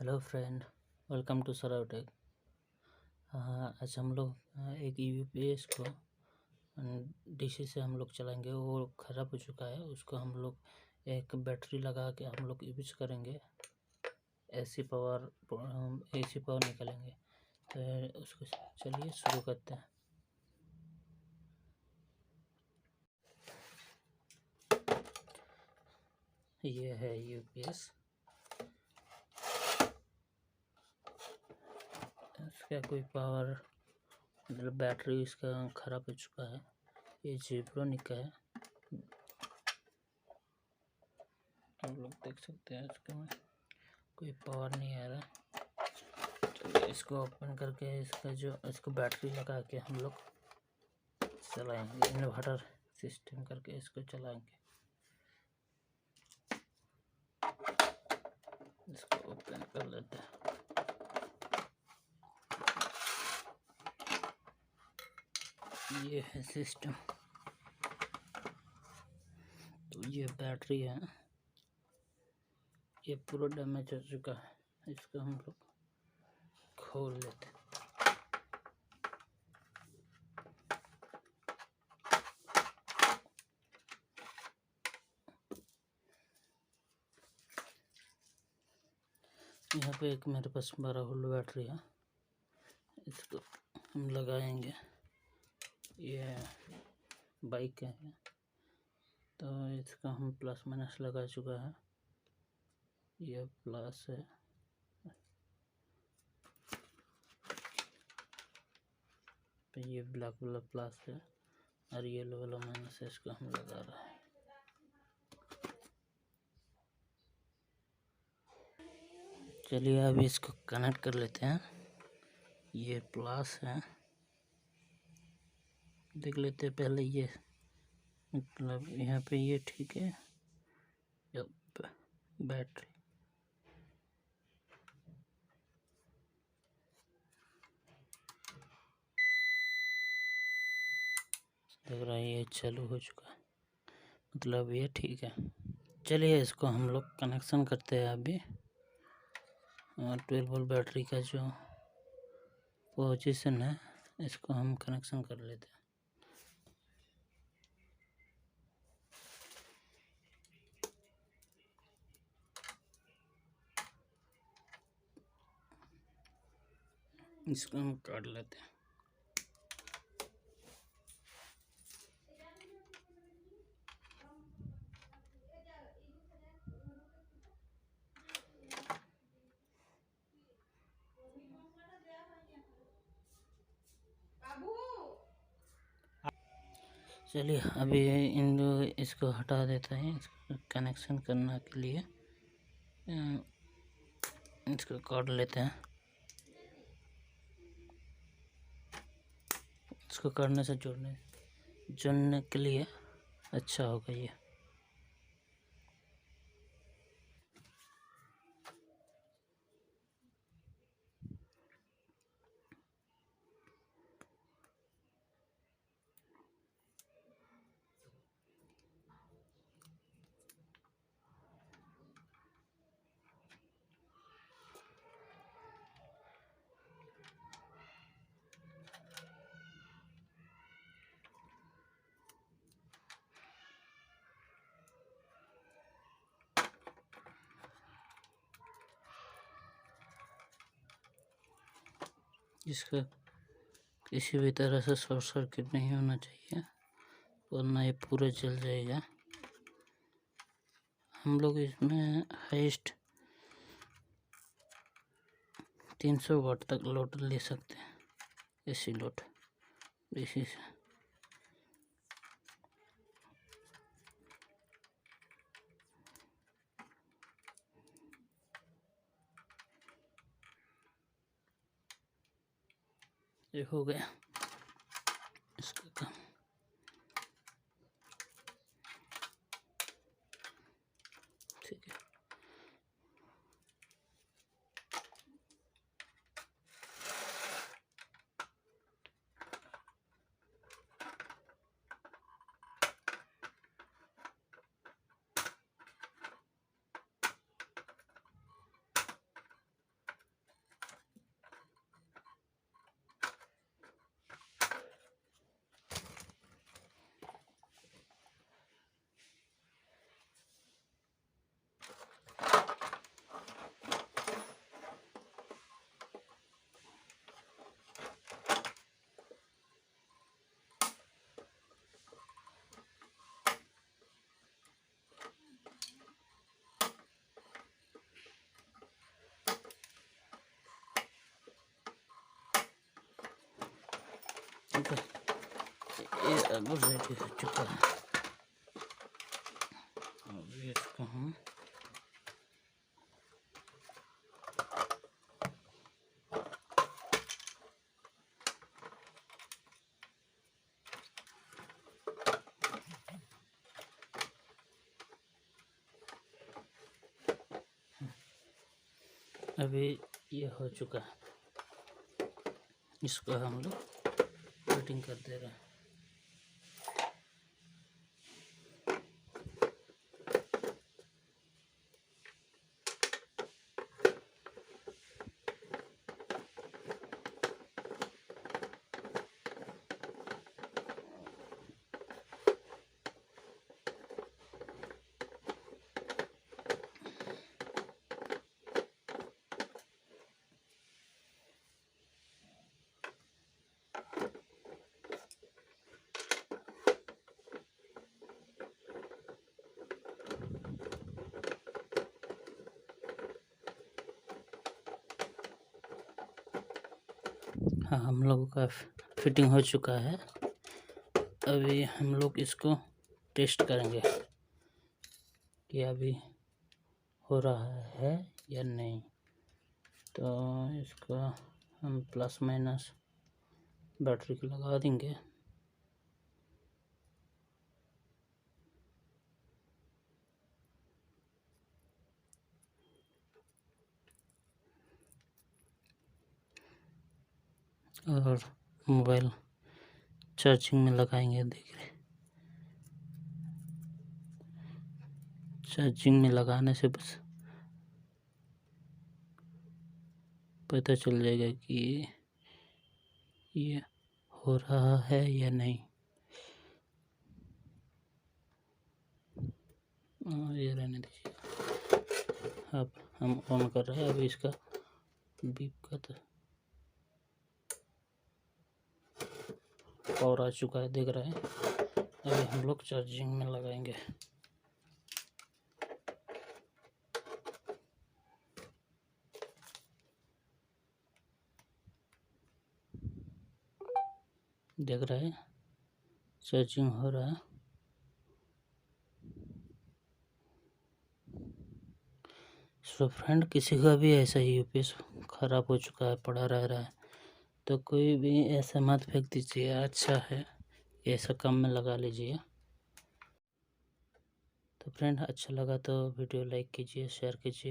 Hello friend, welcome to सराउटेक। आज हम लोग एक यूपीएस को डीसी से हम लोग चलाएंगे। वो ख़राब हो चुका है, उसको हम लोग एक बैटरी लगा के हम लोग यूज करेंगे। एसी पावर निकालेंगे। तो उसको चलिए शुरू करते हैं। ये है यूपीएस। इसका कोई पावर मतलब बैटरी इसका ख़राब हो चुका है। ये जीब्रोनिक का है, आप लोग देख सकते हैं। इसके में कोई पावर नहीं आ रहा। चलिए इसको ओपन करके इसको बैटरी लगा के हम लोग चलाएंगे। इन्वर्टर सिस्टम करके इसको चलाएंगे। इसको ओपन कर लेते हैं। ये है सिस्टम। तो ये बैटरी है, ये पूरा डैमेज हो चुका है। इसको हम लोग खोल लेते हैं। यहाँ पे एक मेरे पास 12 वोल्ट बैटरी है, इसको हम लगाएंगे। ये बाइक का है, तो इसका हम प्लस माइनस लगा चुका है। ये प्लस है, तो ये ब्लैक वाला प्लस है और येलो वाला माइनस है। इसको हम लगा रहे हैं। चलिए अभी इसको कनेक्ट कर लेते हैं। ये प्लस है, देख लेते हैं पहले। ये मतलब यहाँ पे ये ठीक है। बैटरी देख रहा है, ये चालू हो चुका है, मतलब ये ठीक है। चलिए इसको हम लोग कनेक्शन करते हैं अभी। 12 वोल्ट बैटरी का जो पोजीशन है, इसको हम कनेक्शन कर लेते हैं। इसको हम काट लेते हैं। चलिए अभी इसको हटा देता है। इसको कनेक्शन करने के लिए इसको काट लेते हैं। इसको काटने से जोड़ने के लिए अच्छा होगा ये। इसका किसी भी तरह से शॉर्ट सर्किट नहीं होना चाहिए, वरना ये पूरा जल जाएगा। हम लोग इसमें हाईएस्ट 300 वाट तक लोड ले सकते हैं, एसी लोड इसी से। ये हो गया इसका काम। ठीक है, फ्रेंड, ये अब रेडी हो चुका है। अब इसको हम अभी ये हो चुका है, इसको हम लोग फिटिंग कर दे रहे हैं। हाँ, हम लोगों का फिटिंग हो चुका है। अभी हम लोग इसको टेस्ट करेंगे कि अभी हो रहा है या नहीं। तो इसको हम प्लस माइनस बैटरी को लगा देंगे। और मोबाइल चार्जिंग में लगाएंगे। देख रहे, चार्जिंग में लगाने से बस पता चल जाएगा कि ये हो रहा है या नहीं। ये रहने दीजिए। अब हम ऑन कर रहे हैं। अभी इसका बीप का तो पावर आ चुका है, देख रहे हैं। अभी हम लोग चार्जिंग में लगाएंगे। देख रहे हैं, चार्जिंग हो रहा है। सो फ्रेंड, किसी का भी ऐसा ही यूपीएस ख़राब हो चुका है, पड़ा रह रहा है, तो कोई भी ऐसा मत फेंक दीजिए। अच्छा है, ऐसा काम में लगा लीजिए। तो फ्रेंड, अच्छा लगा तो वीडियो लाइक कीजिए, शेयर कीजिए।